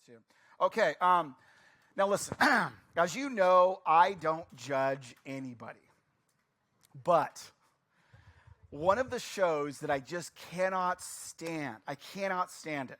cool too. Okay, now listen. As you know, I don't judge anybody. But one of the shows that I just cannot stand it,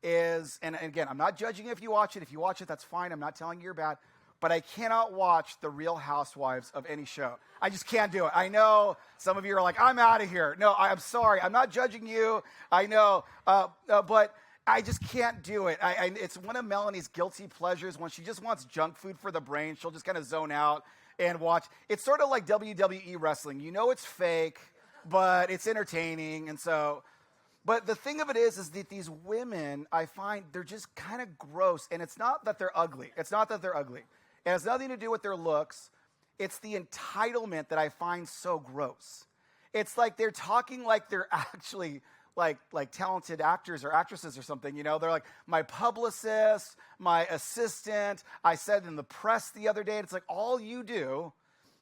is, and again, I'm not judging if you watch it. If you watch it, that's fine. I'm not telling you you're bad. But I cannot watch The Real Housewives of any show. I just can't do it. I know some of you are like, I'm out of here. No, I'm sorry. I'm not judging you. I know. But I just can't do it. It's one of Melanie's guilty pleasures. When she just wants junk food for the brain, she'll just kind of zone out and watch. It's sort of like WWE wrestling. You know it's fake, but it's entertaining. And so, but the thing of it is that these women, I find they're just kind of gross. And it's not that they're ugly. It has nothing to do with their looks. It's the entitlement that I find so gross. It's like they're talking like they're actually like talented actors or actresses or something. You know, they're like, my publicist, my assistant. I said in the press the other day, and it's like all you do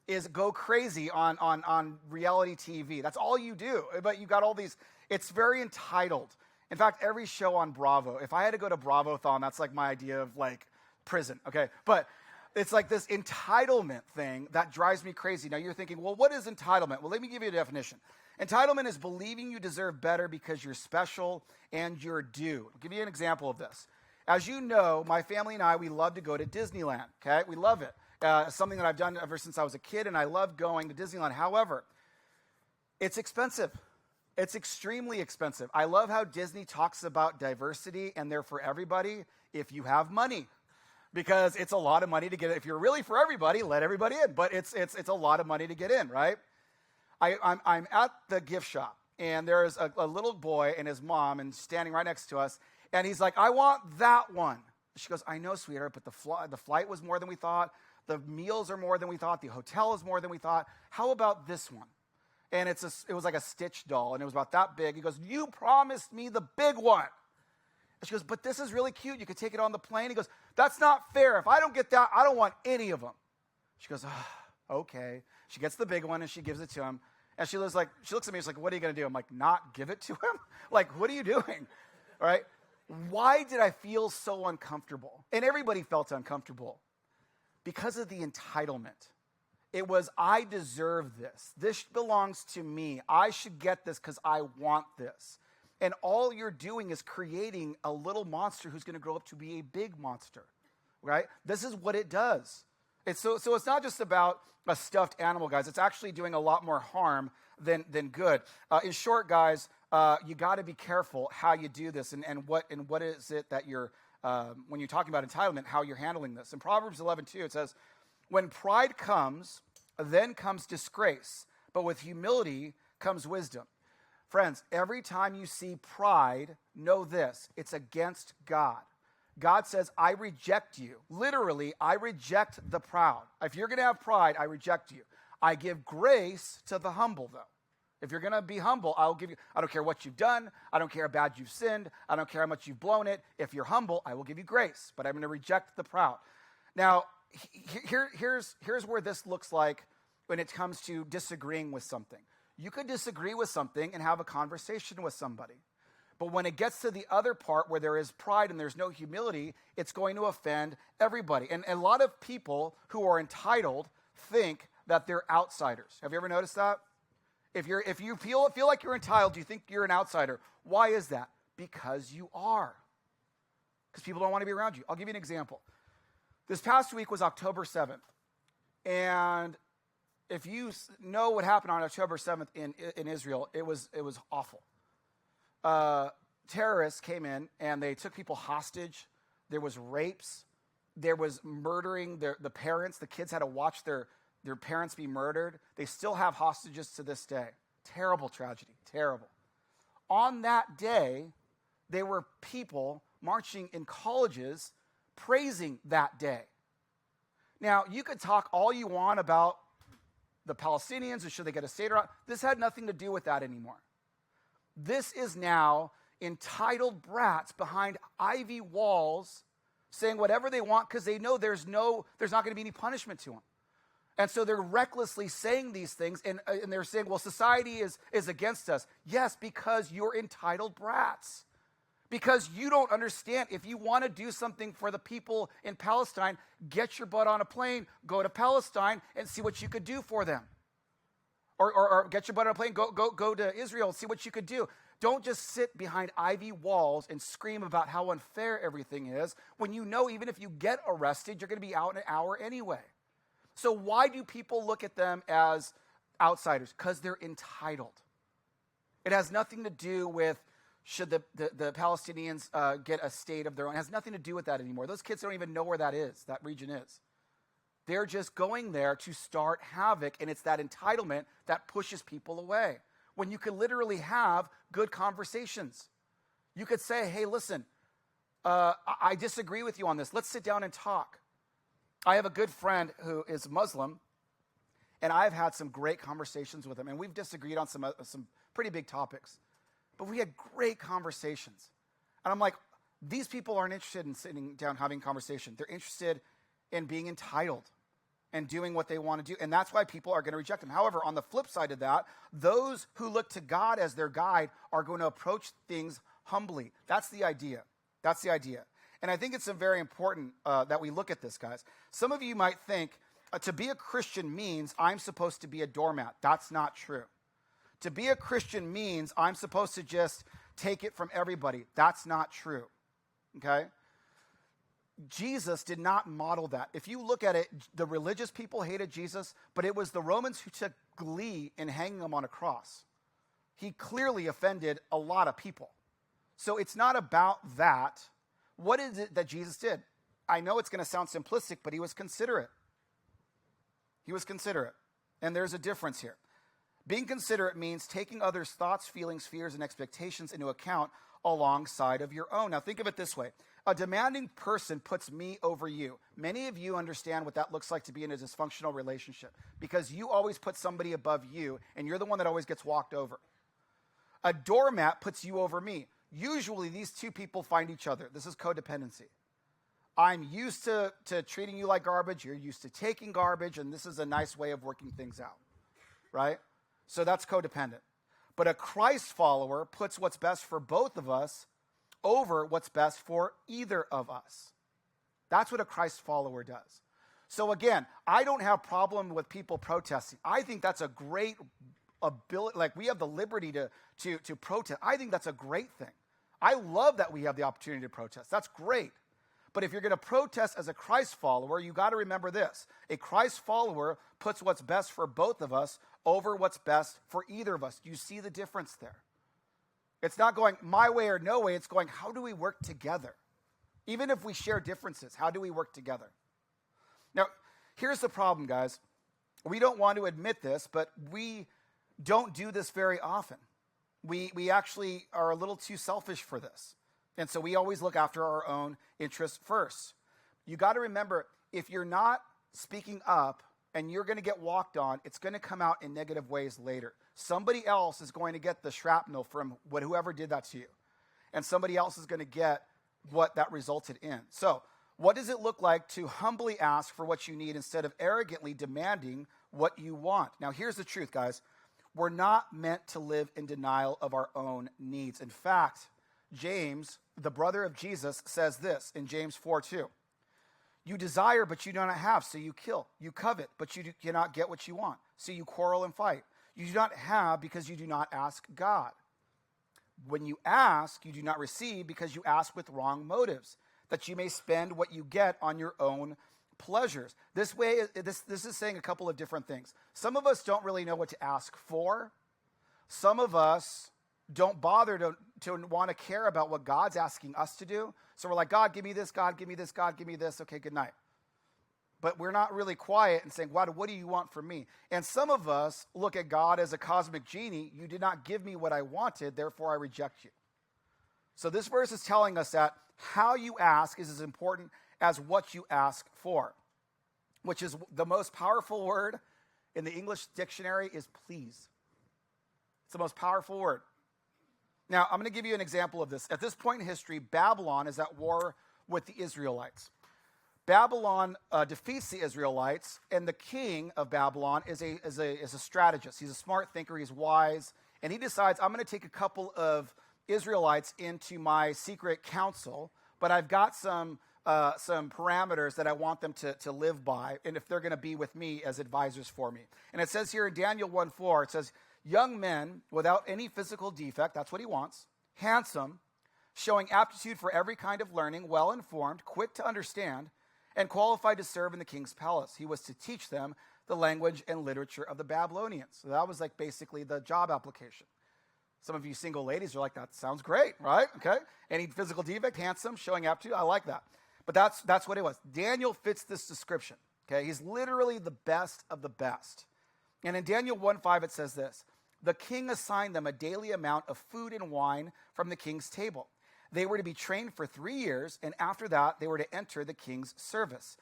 is go crazy on reality TV. That's all you do. But you got all these. It's very entitled. In fact, every show on Bravo, if I had to go to Bravo-thon, that's like my idea of like prison. Okay, but it's like this entitlement thing that drives me crazy. Now you're thinking, well, what is entitlement? Well, let me give you a definition. Entitlement is believing you deserve better because you're special and you're due. I'll give you an example of this. As you know, my family and I, we love to go to Disneyland, okay? We love it. Something that I've done ever since I was a kid, and I love going to Disneyland. However, it's expensive. It's extremely expensive. I love how Disney talks about diversity, and they're for everybody if you have money. Because it's a lot of money to get in. If you're really for everybody, let everybody in. But it's a lot of money to get in, right? I'm at the gift shop, and there's a little boy and his mom and standing right next to us, and he's like, I want that one. She goes, I know, sweetheart, but the flight was more than we thought. The meals are more than we thought. The hotel is more than we thought. How about this one? And it was like a Stitch doll, and it was about that big. He goes, you promised me the big one. And she goes, but this is really cute. You could take it on the plane. He goes, that's not fair. If I don't get that, I don't want any of them. She goes, okay. She gets the big one, and she gives it to him. And she looks at me, she's like, what are you going to do? I'm like, not give it to him? Like, what are you doing? All right? Why did I feel so uncomfortable? And everybody felt uncomfortable. Because of the entitlement. It was, I deserve this. This belongs to me. I should get this because I want this. And all you're doing is creating a little monster who's going to grow up to be a big monster, right? This is what it does. So it's not just about a stuffed animal, guys. It's actually doing a lot more harm than good. In short, guys, you got to be careful how you do this and what is it that you're, when you're talking about entitlement, how you're handling this. In Proverbs 11:2, it says, when pride comes, then comes disgrace, but with humility comes wisdom. Friends, every time you see pride, know this, it's against God. God says, I reject you. Literally, I reject the proud. If you're going to have pride, I reject you. I give grace to the humble, though. If you're going to be humble, I don't care what you've done. I don't care how bad you've sinned. I don't care how much you've blown it. If you're humble, I will give you grace, but I'm going to reject the proud. Now, here's where this looks like when it comes to disagreeing with something. You could disagree with something and have a conversation with somebody. But when it gets to the other part where there is pride and there's no humility, it's going to offend everybody. And a lot of people who are entitled think that they're outsiders. Have you ever noticed that? If you feel like you're entitled, you think you're an outsider. Why is that? Because you are. Because people don't want to be around you. I'll give you an example. This past week was October 7th. And if you know what happened on October 7th in Israel, it was awful. Terrorists came in and they took people hostage. There was rapes. There was murdering the parents. The kids had to watch their parents be murdered. They still have hostages to this day. Terrible tragedy. Terrible. On that day, there were people marching in colleges praising that day. Now, you could talk all you want about the Palestinians and should they get a state or not. This had nothing to do with that anymore. This is now entitled brats behind ivy walls saying whatever they want because they know there's not going to be any punishment to them. And so they're recklessly saying these things and they're saying, well, society is against us. Yes, because you're entitled brats. Because you don't understand. If you want to do something for the people in Palestine, get your butt on a plane, go to Palestine, and see what you could do for them. Or get your butt on a plane, go to Israel, and see what you could do. Don't just sit behind ivy walls and scream about how unfair everything is when you know even if you get arrested, you're going to be out in an hour anyway. So why do people look at them as outsiders? Because they're entitled. It has nothing to do with should the Palestinians get a state of their own. It has nothing to do with that anymore. Those kids don't even know where that region is. They're just going there to start havoc, and it's that entitlement that pushes people away. When you can literally have good conversations. You could say, hey, listen, I disagree with you on this. Let's sit down and talk. I have a good friend who is Muslim, and I've had some great conversations with him, and we've disagreed on some pretty big topics. But we had great conversations. And I'm like, these people aren't interested in sitting down having a conversation. They're interested in being entitled and doing what they want to do. And that's why people are going to reject them. However, on the flip side of that, those who look to God as their guide are going to approach things humbly. That's the idea. That's the idea. And I think it's very important that we look at this, guys. Some of you might think to be a Christian means I'm supposed to be a doormat. That's not true. To be a Christian means I'm supposed to just take it from everybody. That's not true, okay? Jesus did not model that. If you look at it, the religious people hated Jesus, but it was the Romans who took glee in hanging him on a cross. He clearly offended a lot of people. So it's not about that. What is it that Jesus did? I know it's going to sound simplistic, but he was considerate. He was considerate. And there's a difference here. Being considerate means taking others' thoughts, feelings, fears, and expectations into account alongside of your own. Now think of it this way. A demanding person puts me over you. Many of you understand what that looks like to be in a dysfunctional relationship because you always put somebody above you and you're the one that always gets walked over. A doormat puts you over me. Usually these two people find each other. This is codependency. I'm used to treating you like garbage. You're used to taking garbage, and this is a nice way of working things out, right? So that's codependent. But a Christ follower puts what's best for both of us over what's best for either of us. That's what a Christ follower does. So again, I don't have a problem with people protesting. I think that's a great ability. Like, we have the liberty to protest. I think that's a great thing. I love that we have the opportunity to protest. That's great. But if you're going to protest as a Christ follower, you got to remember this. A Christ follower puts what's best for both of us over what's best for either of us. Do you see the difference there? It's not going my way or no way. It's going, how do we work together? Even if we share differences, how do we work together? Now, here's the problem, guys. We don't want to admit this, but we don't do this very often. We actually are a little too selfish for this. And so we always look after our own interests first. You got to remember, if you're not speaking up and you're going to get walked on, it's going to come out in negative ways later. Somebody else is going to get the shrapnel from whoever did that to you. And somebody else is going to get what that resulted in. So what does it look like to humbly ask for what you need instead of arrogantly demanding what you want? Now, here's the truth, guys. We're not meant to live in denial of our own needs. In fact, James, the brother of Jesus, says this in James 4:2. You desire, but you do not have, so you kill. You covet, but you cannot get what you want, so you quarrel and fight. You do not have because you do not ask God. When you ask, you do not receive because you ask with wrong motives, that you may spend what you get on your own pleasures. This is saying a couple of different things. Some of us don't really know what to ask for. Some of us don't bother to want to care about what God's asking us to do. So we're like, God, give me this, God, give me this, God, give me this. Okay, good night. But we're not really quiet and saying, God, what do you want from me? And some of us look at God as a cosmic genie. You did not give me what I wanted, therefore I reject you. So this verse is telling us that how you ask is as important as what you ask for, which is the most powerful word in the English dictionary is please. It's the most powerful word. Now, I'm going to give you an example of this. At this point in history, Babylon is at war with the Israelites. Babylon defeats the Israelites, and the king of Babylon is a strategist. He's a smart thinker. He's wise, and he decides, I'm going to take a couple of Israelites into my secret council, but I've got some parameters that I want them to live by, and if they're going to be with me as advisors for me. And it says here in Daniel 1:4, it says, young men without any physical defect, that's what he wants, handsome, showing aptitude for every kind of learning, well-informed, quick to understand, and qualified to serve in the king's palace. He was to teach them the language and literature of the Babylonians. So that was like basically the job application. Some of you single ladies are like, that sounds great, right? Okay. Any physical defect, handsome, showing aptitude, I like that. But that's what it was. Daniel fits this description. Okay. He's literally the best of the best. And in Daniel 1:5, it says this, the king assigned them a daily amount of food and wine from the king's table. They were to be trained for 3 years, and after that, they were to enter the king's service.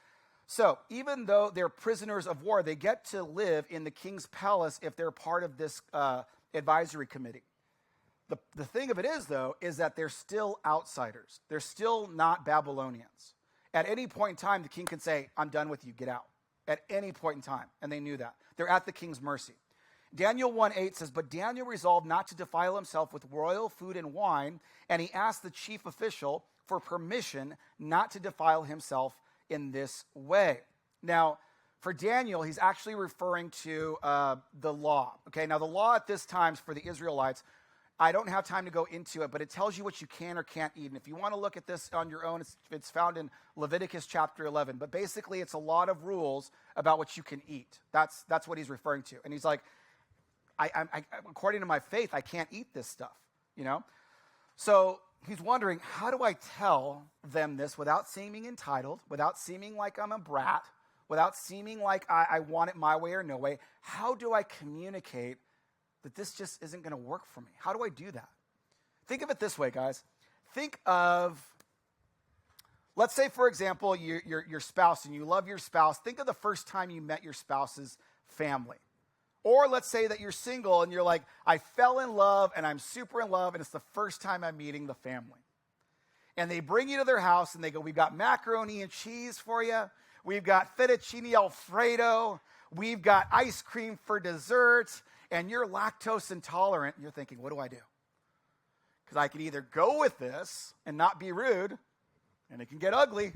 So even though they're prisoners of war, they get to live in the king's palace if they're part of this advisory committee. The thing of it is, though, is that they're still outsiders. They're still not Babylonians. At any point in time, the king can say, I'm done with you, get out. At any point in time, and they knew that. They're at the king's mercy. Daniel 1:8 says, but Daniel resolved not to defile himself with royal food and wine, and he asked the chief official for permission not to defile himself in this way. Now, for Daniel, he's actually referring to the law. Okay, now the law at this time for the Israelites, I don't have time to go into it, but it tells you what you can or can't eat. And if you want to look at this on your own, it's found in Leviticus chapter 11. But basically, it's a lot of rules about what you can eat. That's what he's referring to. And he's like, I according to my faith, I can't eat this stuff, you know? So he's wondering, how do I tell them this without seeming entitled, without seeming like I'm a brat, without seeming like I want it my way or no way? How do I communicate that this just isn't going to work for me? How do I do that? Think of it this way, guys. Think of, let's say, for example, your spouse, and you love your spouse. Think of the first time you met your spouse's family. Or let's say that you're single and you're like, I fell in love and I'm super in love and it's the first time I'm meeting the family. And they bring you to their house and they go, we've got macaroni and cheese for you. We've got fettuccine Alfredo. We've got ice cream for dessert. And you're lactose intolerant. And you're thinking, what do I do? Because I can either go with this and not be rude, and it can get ugly.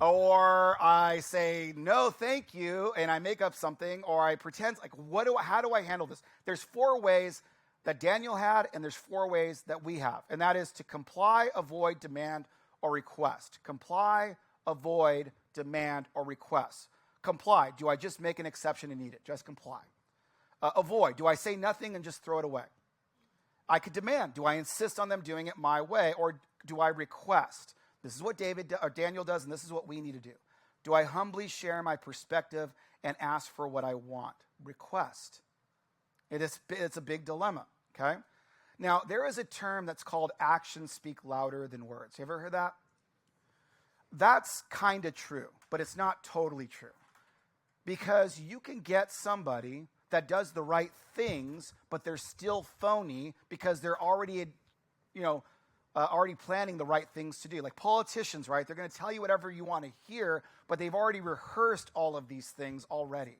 Or I say, no, thank you, and I make up something, or I pretend, like, how do I handle this? There's 4 ways that Daniel had, and there's 4 ways that we have. And that is to comply, avoid, demand, or request. Comply, avoid, demand, or request. Comply. Do I just make an exception and eat it? Just comply. Avoid. Do I say nothing and just throw it away? I could demand. Do I insist on them doing it my way, or do I request? This is what Daniel does, and this is what we need to do. Do I humbly share my perspective and ask for what I want? Request. It's a big dilemma, okay? Now, there is a term that's called actions speak louder than words. You ever heard that? That's kind of true, but it's not totally true. Because you can get somebody that does the right things, but they're still phony because they're already, already planning the right things to do. Like politicians, right? They're going to tell you whatever you want to hear, but they've already rehearsed all of these things already.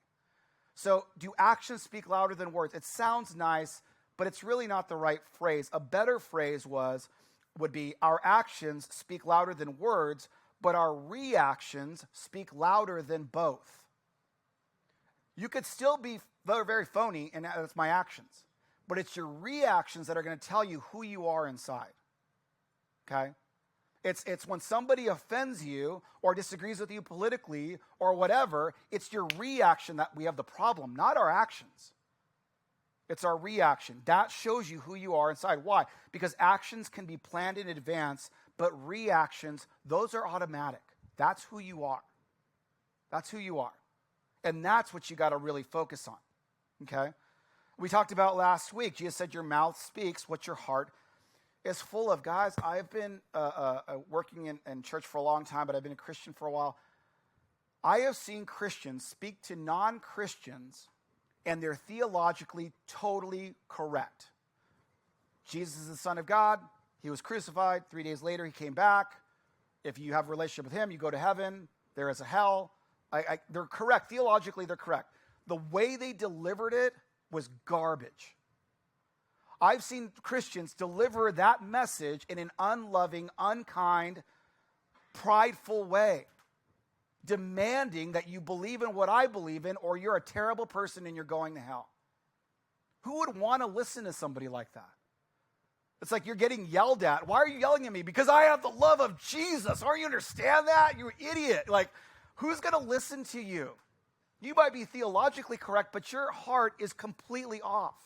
So do actions speak louder than words? It sounds nice, but it's really not the right phrase. A better phrase would be our actions speak louder than words, but our reactions speak louder than both. You could still be very, very phony, and that's my actions. But it's your reactions that are going to tell you who you are inside. Okay? It's when somebody offends you or disagrees with you politically or whatever, it's your reaction that we have the problem, not our actions. It's our reaction. That shows you who you are inside. Why? Because actions can be planned in advance, but reactions, those are automatic. That's who you are. That's who you are. And that's what you got to really focus on, okay? We talked about last week. Jesus said your mouth speaks what your heart is full of. Guys, I've been working in church for a long time, but I've been a Christian for a while. I have seen Christians speak to non-Christians, and they're theologically totally correct. Jesus is the Son of God. He was crucified. 3 days later, he came back. If you have a relationship with him, you go to heaven. There is a hell. They're correct. Theologically, they're correct. The way they delivered it was garbage. I've seen Christians deliver that message in an unloving, unkind, prideful way, demanding that you believe in what I believe in, or you're a terrible person and you're going to hell. Who would want to listen to somebody like that? It's like you're getting yelled at. Why are you yelling at me? Because I have the love of Jesus. Don't you understand that? You're an idiot. Like, who's going to listen to you? You might be theologically correct, but your heart is completely off.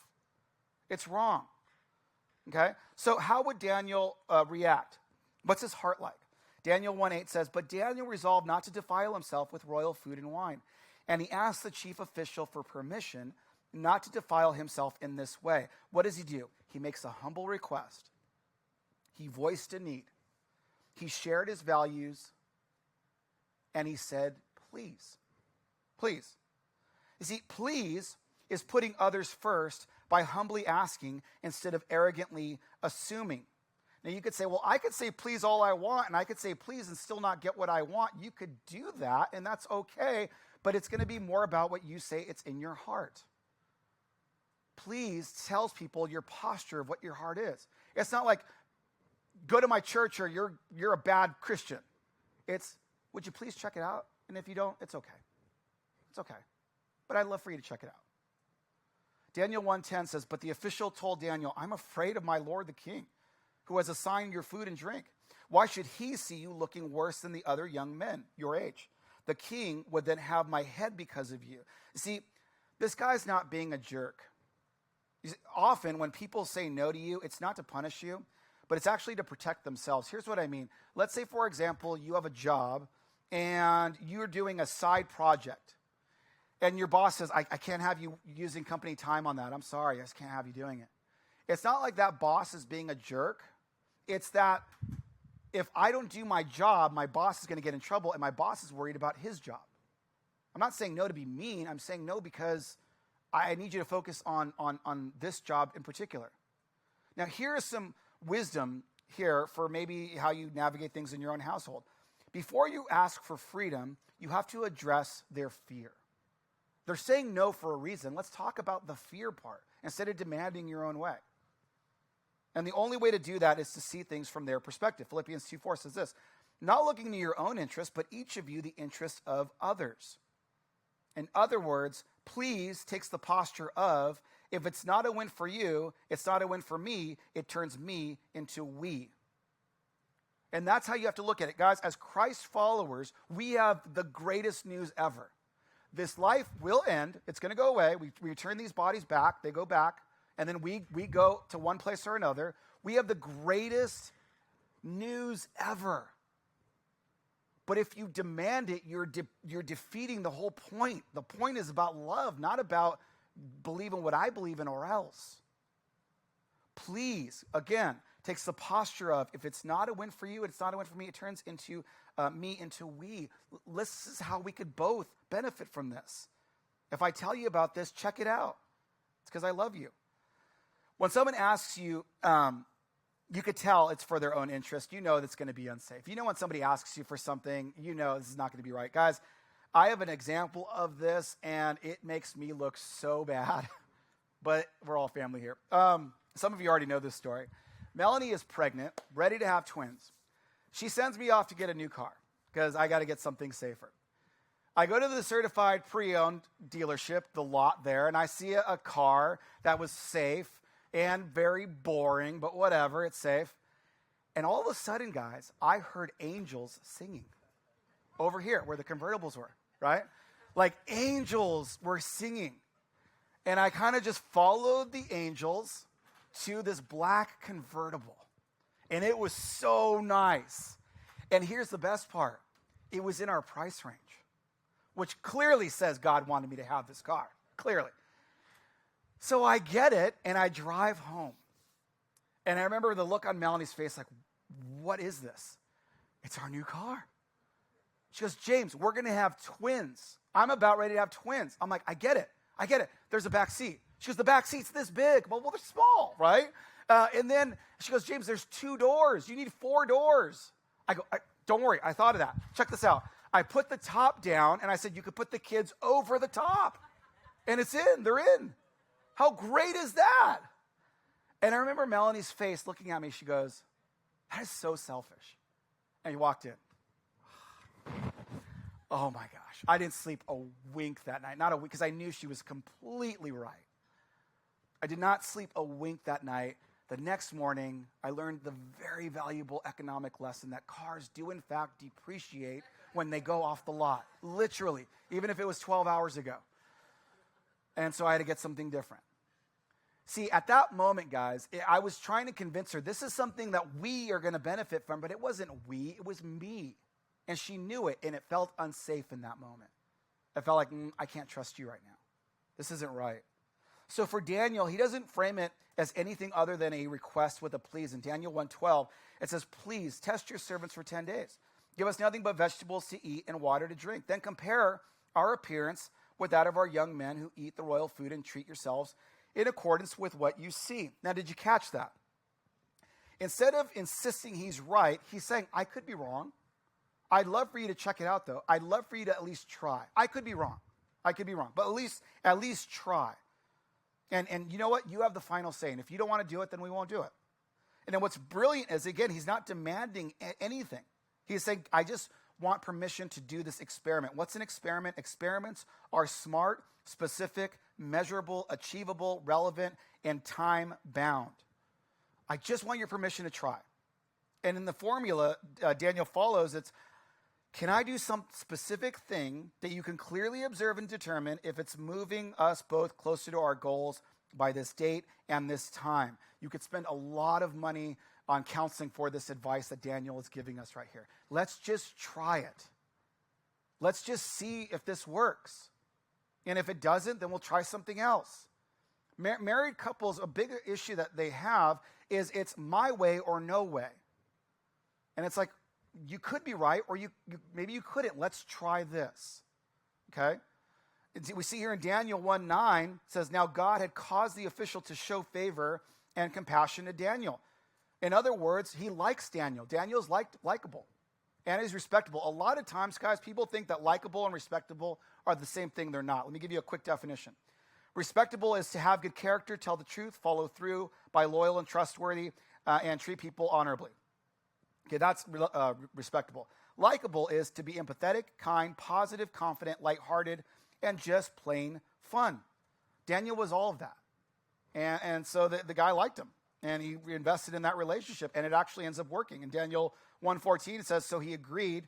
It's wrong. Okay? So how would Daniel react? What's his heart like? Daniel 1:8 says, "But Daniel resolved not to defile himself with royal food and wine. And he asked the chief official for permission not to defile himself in this way." What does he do? He makes a humble request. He voiced a need. He shared his values. And he said, please. Please. You see, please is putting others first by humbly asking instead of arrogantly assuming. Now you could say, well, I could say please all I want, and I could say please and still not get what I want. You could do that, and that's okay, but it's going to be more about what you say. It's in your heart. Please tells people your posture of what your heart is. It's not like, go to my church or you're a bad Christian. It's, would you please check it out? And if you don't, it's okay. It's okay. But I'd love for you to check it out. Daniel 1:10 says, "But the official told Daniel, I'm afraid of my lord the king, who has assigned your food and drink. Why should he see you looking worse than the other young men your age? The king would then have my head because of you." See, this guy's not being a jerk. Often when people say no to you, it's not to punish you, but it's actually to protect themselves. Here's what I mean. Let's say, for example, you have a job and you're doing a side project. And your boss says, I can't have you using company time on that. I'm sorry, I just can't have you doing it. It's not like that boss is being a jerk. It's that if I don't do my job, my boss is going to get in trouble, and my boss is worried about his job. I'm not saying no to be mean. I'm saying no because I need you to focus on this job in particular. Now, here is some wisdom here for maybe how you navigate things in your own household. Before you ask for freedom, you have to address their fear. They're saying no for a reason. Let's talk about the fear part instead of demanding your own way. And the only way to do that is to see things from their perspective. Philippians 2:4 says this, "Not looking to your own interest, but each of you the interest of others." In other words, please takes the posture of, if it's not a win for you, it's not a win for me, it turns me into we. And that's how you have to look at it. Guys, as Christ followers, we have the greatest news ever. This life will end. It's going to go away. We return these bodies back. They go back. And then we go to one place or another. We have the greatest news ever. But if you demand it, you're defeating the whole point. The point is about love, not about believing what I believe in or else. Please, again, takes the posture of, if it's not a win for you, it's not a win for me, it turns into me into we. This is how we could both benefit from this. If I tell you about this, check it out. It's because I love you. When someone asks you, you could tell it's for their own interest. You know that's going to be unsafe. You know when somebody asks you for something, you know this is not going to be right. Guys, I have an example of this, and it makes me look so bad. But we're all family here. Some of you already know this story. Melanie is pregnant, ready to have twins. She sends me off to get a new car because I got to get something safer. I go to the certified pre-owned dealership, the lot there, and I see a car that was safe and very boring, but whatever, it's safe. And all of a sudden, guys, I heard angels singing over here where the convertibles were, right? Like angels were singing. And I kind of just followed the angels to this black convertible. And it was so nice. And here's the best part. It was in our price range, which clearly says God wanted me to have this car, clearly. So I get it, and I drive home. And I remember the look on Melanie's face, like, what is this? It's our new car. She goes, James, we're going to have twins. I'm about ready to have twins. I'm like, I get it. There's a back seat. She goes, the back seat's this big. Well, they're small, right? And then she goes, James, there's 2 doors. You need 4 doors. I go, don't worry. I thought of that. Check this out. I put the top down, and I said, you could put the kids over the top. And it's in. They're in. How great is that? And I remember Melanie's face looking at me. She goes, that is so selfish. And he walked in. Oh my gosh. I didn't sleep a wink that night. Not a wink, because I knew she was completely right. I did not sleep a wink that night. The next morning, I learned the very valuable economic lesson that cars do in fact depreciate when they go off the lot. Literally, even if it was 12 hours ago. And so I had to get something different. See, at that moment, guys, I was trying to convince her this is something that we are going to benefit from, but it wasn't we, it was me. And she knew it, and it felt unsafe in that moment. I felt like, I can't trust you right now. This isn't right. So for Daniel, he doesn't frame it as anything other than a request with a please. In Daniel 1:12, it says, please test your servants for 10 days. Give us nothing but vegetables to eat and water to drink. Then compare our appearance with that of our young men who eat the royal food, and treat yourselves in accordance with what you see. Now, did you catch that? Instead of insisting he's right, he's saying, I could be wrong. I'd love for you to check it out, though. I'd love for you to at least try. I could be wrong. But at least try. And you know what? You have the final say. And if you don't want to do it, then we won't do it. And then what's brilliant is, again, he's not demanding anything. He's saying, I just want permission to do this experiment. What's an experiment? Experiments are smart, specific, measurable, achievable, relevant, and time-bound. I just want your permission to try. And in the formula, Daniel follows, it's, can I do some specific thing that you can clearly observe and determine if it's moving us both closer to our goals by this date and this time? You could spend a lot of money on counseling for this advice that Daniel is giving us right here. Let's just try it. Let's just see if this works. And if it doesn't, then we'll try something else. Married couples, a bigger issue that they have is it's my way or no way. And it's like, you could be right, or maybe you couldn't. Let's try this, okay? We see here in Daniel 1:9, it says, now God had caused the official to show favor and compassion to Daniel. In other words, he likes Daniel. Daniel's likable, and he's respectable. A lot of times, guys, people think that likable and respectable are the same thing. They're not. Let me give you a quick definition. Respectable is to have good character, tell the truth, follow through, be loyal and trustworthy, and treat people honorably. Okay, that's respectable. Likable is to be empathetic, kind, positive, confident, lighthearted, and just plain fun. Daniel was all of that. And so the guy liked him, and he invested in that relationship, and it actually ends up working. In Daniel 1:14, it says, so he agreed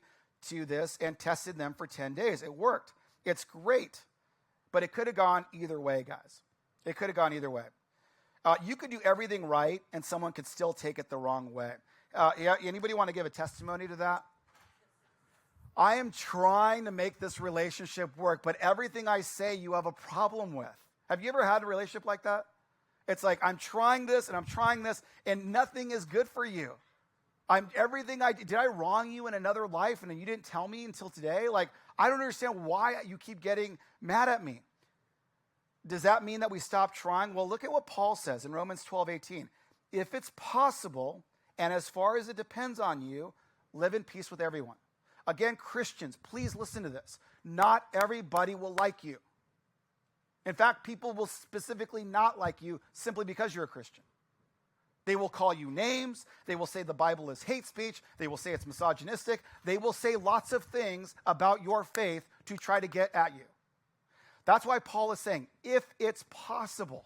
to this and tested them for 10 days. It worked. It's great, but it could have gone either way, guys. It could have gone either way. You could do everything right, and someone could still take it the wrong way. Anybody want to give a testimony to that? I am trying to make this relationship work, but everything I say you have a problem with. Have you ever had a relationship like that? It's like, I'm trying this, and nothing is good for you. Did I wrong you in another life, and then you didn't tell me until today? Like, I don't understand why you keep getting mad at me. Does that mean that we stop trying? Well, look at what Paul says in Romans 12:18. If it's possible, and as far as it depends on you, live in peace with everyone. Again, Christians, please listen to this. Not everybody will like you. In fact, people will specifically not like you simply because you're a Christian. They will call you names. They will say the Bible is hate speech. They will say it's misogynistic. They will say lots of things about your faith to try to get at you. That's why Paul is saying, if it's possible,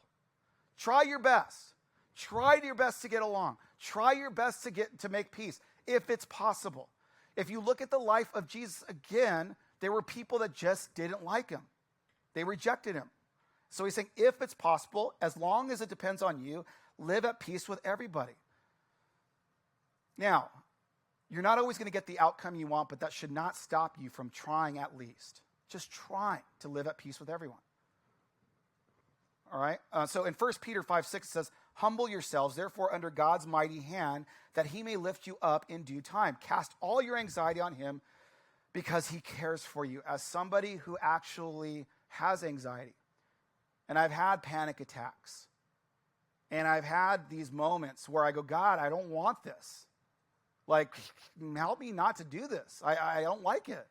try your best. Try your best to get along. Try your best to make peace, if it's possible. If you look at the life of Jesus again, there were people that just didn't like him. They rejected him. So he's saying, if it's possible, as long as it depends on you, live at peace with everybody. Now, you're not always going to get the outcome you want, but that should not stop you from trying at least. Just try to live at peace with everyone. All right? So in 1 Peter 5:6 it says, humble yourselves, therefore, under God's mighty hand, that he may lift you up in due time. Cast all your anxiety on him because he cares for you. As somebody who actually has anxiety, and I've had panic attacks, and I've had these moments where I go, God, I don't want this. Like, help me not to do this. I don't like it.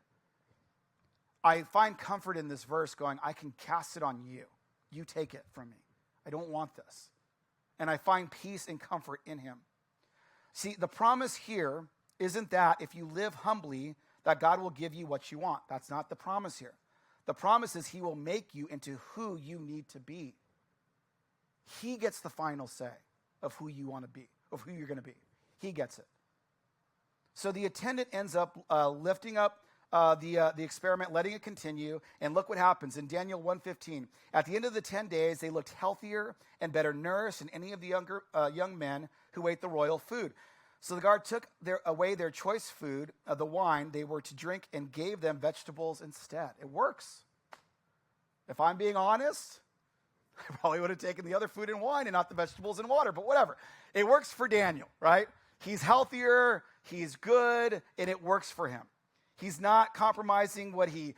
I find comfort in this verse going, I can cast it on you. You take it from me. I don't want this. and I find peace and comfort in him. See, the promise here isn't that if you live humbly, that God will give you what you want. That's not the promise here. The promise is he will make you into who you need to be. He gets the final say of who you want to be, of who you're going to be. He gets it. So the attendant ends up lifting up the experiment, letting it continue, and look what happens in Daniel 1:15. At the end of the 10 days, they looked healthier and better nourished than any of the young men who ate the royal food. So the guard took away their choice food, the wine they were to drink, and gave them vegetables instead. It works. If I'm being honest, I probably would have taken the other food and wine and not the vegetables and water, but whatever. It works for Daniel, right? He's healthier, he's good, and it works for him. He's not compromising what he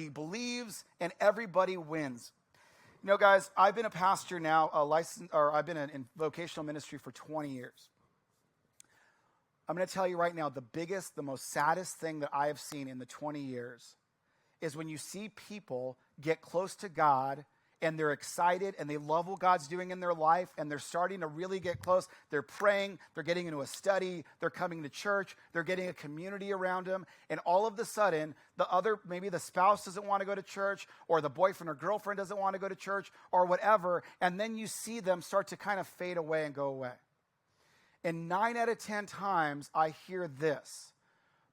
believes, and everybody wins. You know, guys, I've been a pastor now, I've been in vocational ministry for 20 years. I'm going to tell you right now, the most saddest thing that I have seen in the 20 years is when you see people get close to God and they're excited and they love what God's doing in their life and they're starting to really get close. They're praying, they're getting into a study, they're coming to church, they're getting a community around them, and all of a sudden, maybe the spouse doesn't want to go to church, or the boyfriend or girlfriend doesn't want to go to church, or whatever, and then you see them start to kind of fade away and go away. And 9 out of 10 times, I hear this.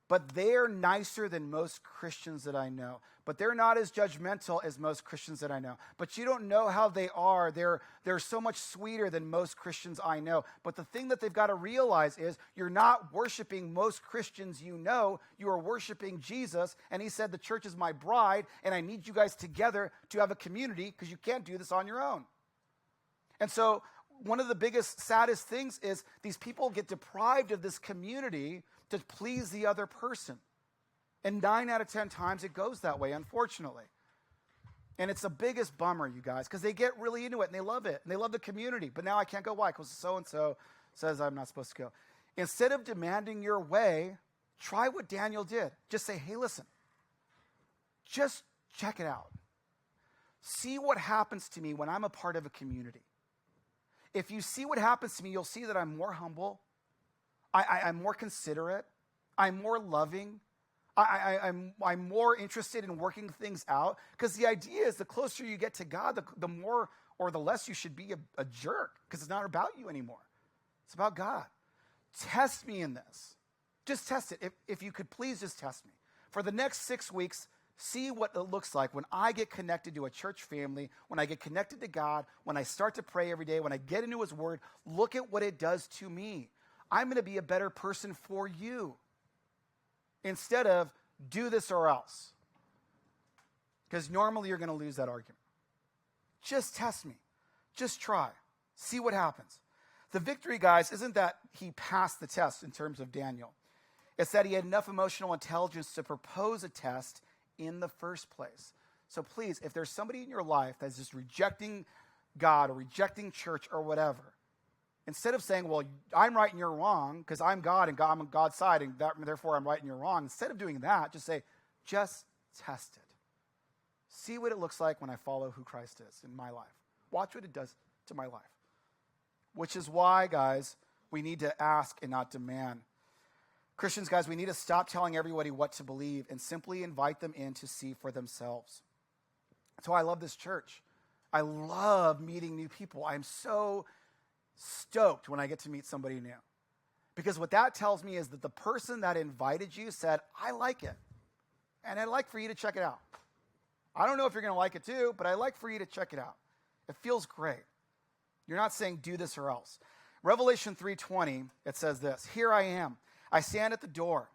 But they're nicer than most Christians that I know. But they're not as judgmental as most Christians that I know. But you don't know how they are. They're so much sweeter than most Christians I know. But the thing that they've got to realize is you're not worshiping most Christians you know. You are worshiping Jesus. And he said, the church is my bride, and I need you guys together to have a community because you can't do this on your own. And so one of the biggest, saddest things is these people get deprived of this community to please the other person. And 9 out of 10 times it goes that way, unfortunately. And it's the biggest bummer, you guys, because they get really into it and they love it. And they love the community. But now I can't go. Why? Because so-and-so says I'm not supposed to go. Instead of demanding your way, try what Daniel did. Just say, hey, listen, just check it out. See what happens to me when I'm a part of a community. If you see what happens to me, you'll see that I'm more humble. I'm more considerate. I'm more loving. I'm more interested in working things out. Because the idea is the closer you get to God, the more or the less you should be a jerk. Because it's not about you anymore. It's about God. Test me in this. Just test it. If you could please just test me. For the next 6 weeks, see what it looks like when I get connected to a church family, when I get connected to God, when I start to pray every day, when I get into his word. Look at what it does to me. I'm going to be a better person for you instead of do this or else. Because normally you're going to lose that argument. Just test me. Just try. See what happens. The victory, guys, isn't that he passed the test in terms of Daniel. It's that he had enough emotional intelligence to propose a test in the first place. So please, if there's somebody in your life that's just rejecting God or rejecting church or whatever, instead of saying, well, I'm right and you're wrong because I'm God and I'm on God's side and therefore I'm right and you're wrong, instead of doing that, just say, just test it. See what it looks like when I follow who Christ is in my life. Watch what it does to my life. Which is why, guys, we need to ask and not demand. Christians, guys, we need to stop telling everybody what to believe and simply invite them in to see for themselves. That's why I love this church. I love meeting new people. I'm so stoked when I get to meet somebody new. Because what that tells me is that the person that invited you said, I like it. And I'd like for you to check it out. I don't know if you're going to like it too, but I'd like for you to check it out. It feels great. You're not saying do this or else. Revelation 3:20, it says this, here I am. I stand at the door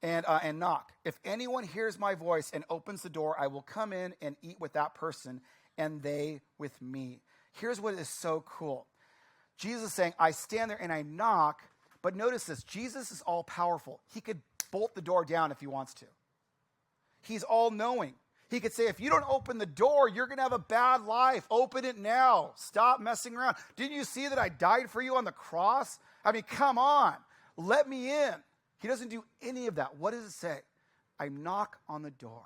and knock. If anyone hears my voice and opens the door, I will come in and eat with that person and they with me. Here's what is so cool. Jesus is saying, I stand there and I knock, but notice this, Jesus is all powerful. He could bolt the door down if he wants to. He's all knowing. He could say, if you don't open the door, you're going to have a bad life. Open it now. Stop messing around. Didn't you see that I died for you on the cross? I mean, come on. Let me in. He doesn't do any of that. What does it say? I knock on the door.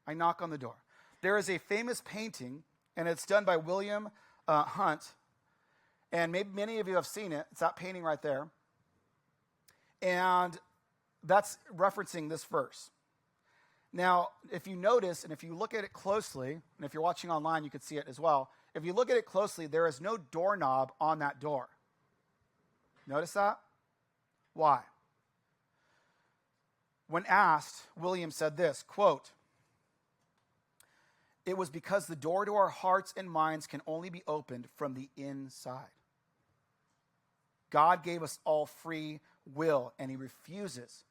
I knock on the door. There is a famous painting, and it's done by William Hunt, And maybe many of you have seen it. It's that painting right there. And that's referencing this verse. Now, if you notice, and if you look at it closely, and if you're watching online, you can see it as well. If you look at it closely, there is no doorknob on that door. Notice that? Why? When asked, William said this, quote, "It was because the door to our hearts and minds can only be opened from the inside. God gave us all free will, and he refuses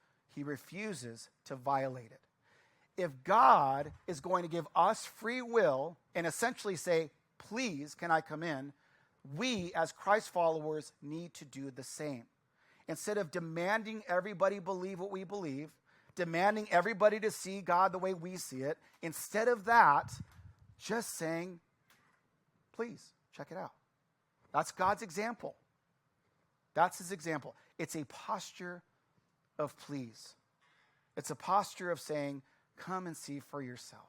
to violate it. If God is going to give us free will and essentially say, please, can I come in? We, as Christ followers, need to do the same. Instead of demanding everybody believe what we believe, demanding everybody to see God the way we see it, instead of that, just saying, please, check it out. That's God's example. That's his example. It's a posture of please. It's a posture of saying, come and see for yourself.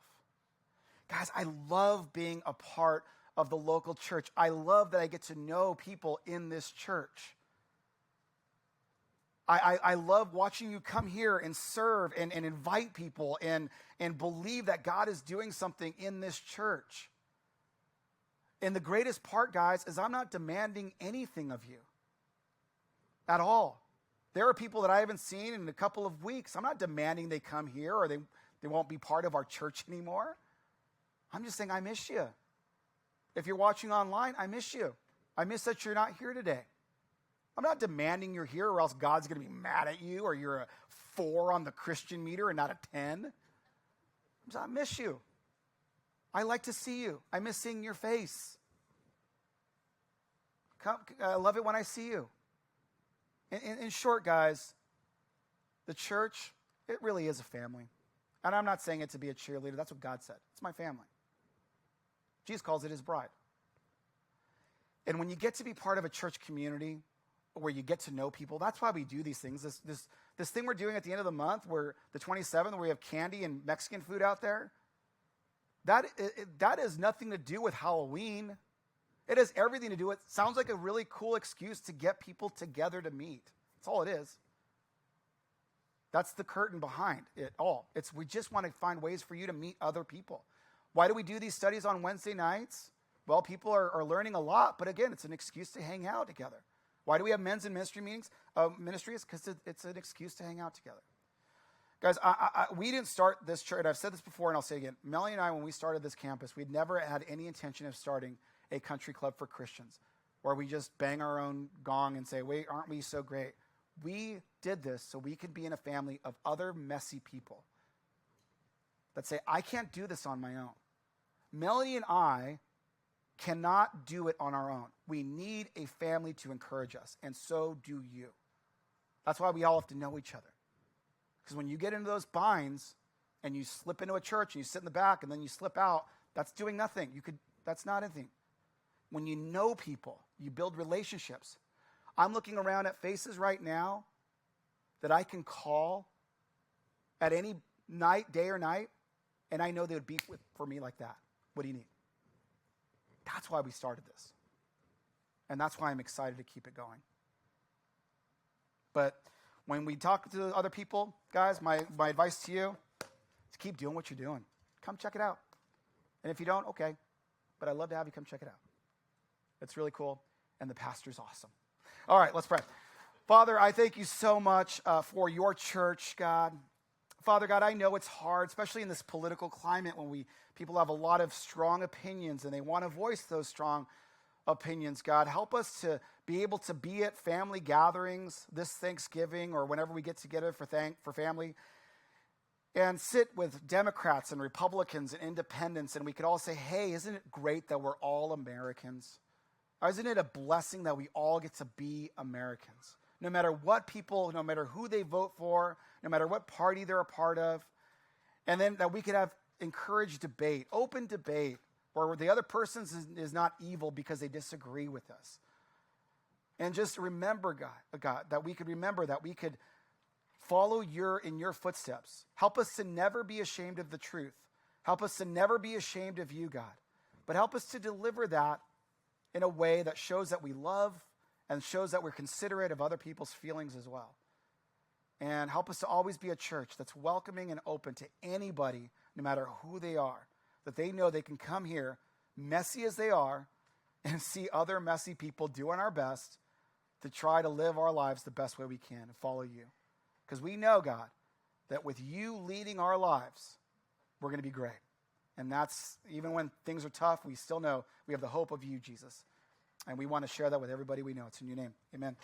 Guys, I love being a part of the local church. I love that I get to know people in this church. I love watching you come here and serve and invite people and believe that God is doing something in this church. And the greatest part, guys, is I'm not demanding anything of you at all. There are people that I haven't seen in a couple of weeks. I'm not demanding they come here or they won't be part of our church anymore. I'm just saying I miss you. If you're watching online, I miss you. I miss that you're not here today. I'm not demanding you're here or else God's going to be mad at you or you're a 4 on the Christian meter and not a 10. I miss you. I like to see you. I miss seeing your face. I love it when I see you. In short, guys, the church, it really is a family. And I'm not saying it to be a cheerleader. That's what God said. It's my family. Jesus calls it his bride. And when you get to be part of a church community where you get to know people, that's why we do these things. This thing we're doing at the end of the month, where the 27th, where we have candy and Mexican food out there, that has nothing to do with Halloween. It has everything to do with, sounds like a really cool excuse to get people together to meet. That's all it is. That's the curtain behind it all. We just want to find ways for you to meet other people. Why do we do these studies on Wednesday nights? Well, people are learning a lot, but again, it's an excuse to hang out together. Why do we have men's and ministry meetings? Ministries? Because it's an excuse to hang out together. Guys, we didn't start this church. I've said this before, and I'll say it again. Melanie and I, when we started this campus, we'd never had any intention of starting a country club for Christians, where we just bang our own gong and say, wait, aren't we so great? We did this so we could be in a family of other messy people that say, I can't do this on my own. Melanie and I cannot do it on our own. We need a family to encourage us, and so do you. That's why we all have to know each other. Because when you get into those binds and you slip into a church and you sit in the back and then you slip out, that's doing nothing. That's not anything. When you know people, you build relationships. I'm looking around at faces right now that I can call at any night, day or night, and I know they would be for me like that. What do you need? That's why we started this. And that's why I'm excited to keep it going. But when we talk to other people, guys, my advice to you is keep doing what you're doing. Come check it out. And if you don't, okay. But I'd love to have you come check it out. It's really cool, and the pastor's awesome. All right, let's pray. Father, I thank you so much for your church, God. Father God, I know it's hard, especially in this political climate when people have a lot of strong opinions and they want to voice those strong opinions, God. Help us to be able to be at family gatherings this Thanksgiving or whenever we get together for family and sit with Democrats and Republicans and independents, and we could all say, hey, isn't it great that we're all Americans? Isn't it a blessing that we all get to be Americans? No matter what people, no matter who they vote for, no matter what party they're a part of, and then that we could have encouraged debate, open debate, where the other person is not evil because they disagree with us. And just remember, God, that we could follow in your footsteps. Help us to never be ashamed of the truth. Help us to never be ashamed of you, God. But help us to deliver that in a way that shows that we love and shows that we're considerate of other people's feelings as well. And help us to always be a church that's welcoming and open to anybody, no matter who they are, that they know they can come here, messy as they are, and see other messy people doing our best to try to live our lives the best way we can and follow you. Because we know, God, that with you leading our lives, we're going to be great. And that's, even when things are tough, we still know we have the hope of you, Jesus. And we want to share that with everybody we know. It's in your name. Amen.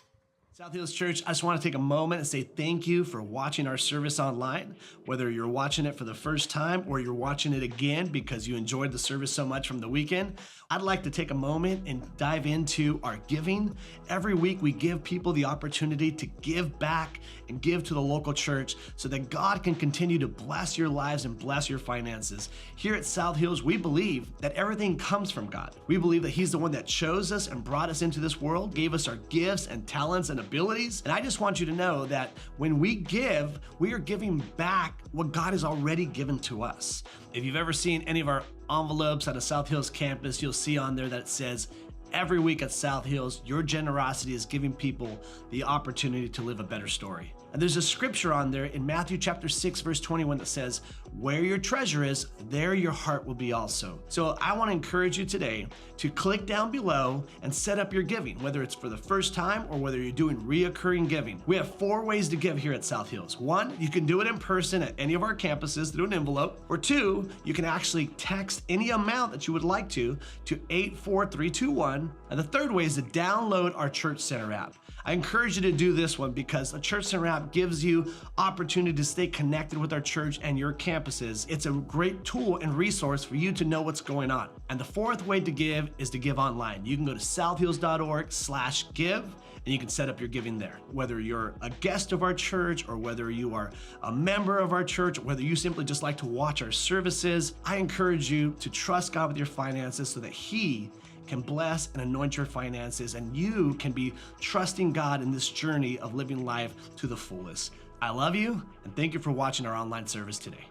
South Hills Church, I just want to take a moment and say thank you for watching our service online. Whether you're watching it for the first time or you're watching it again because you enjoyed the service so much from the weekend, I'd like to take a moment and dive into our giving. Every week we give people the opportunity to give back and give to the local church so that God can continue to bless your lives and bless your finances. Here at South Hills, we believe that everything comes from God. We believe that He's the one that chose us and brought us into this world, gave us our gifts and talents and abilities. And I just want you to know that when we give, we are giving back what God has already given to us. If you've ever seen any of our envelopes at a South Hills campus, you'll see on there that it says, every week at South Hills, your generosity is giving people the opportunity to live a better story. And there's a scripture on there in Matthew chapter 6, verse 21 that says, where your treasure is, there your heart will be also. So I want to encourage you today to click down below and set up your giving, whether it's for the first time or whether you're doing reoccurring giving. We have 4 ways to give here at South Hills. 1, you can do it in person at any of our campuses through an envelope. Or 2, you can actually text any amount that you would like to 84321. And the 3rd way is to download our Church Center app. I encourage you to do this one because the Church Center app gives you opportunity to stay connected with our church and your campuses. It's a great tool and resource for you to know what's going on. And the 4th way to give is to give online. You can go to southhills.org/give and you can set up your giving there. Whether you're a guest of our church or whether you are a member of our church, or whether you simply just like to watch our services, I encourage you to trust God with your finances so that He can bless and anoint your finances, and you can be trusting God in this journey of living life to the fullest. I love you, and thank you for watching our online service today.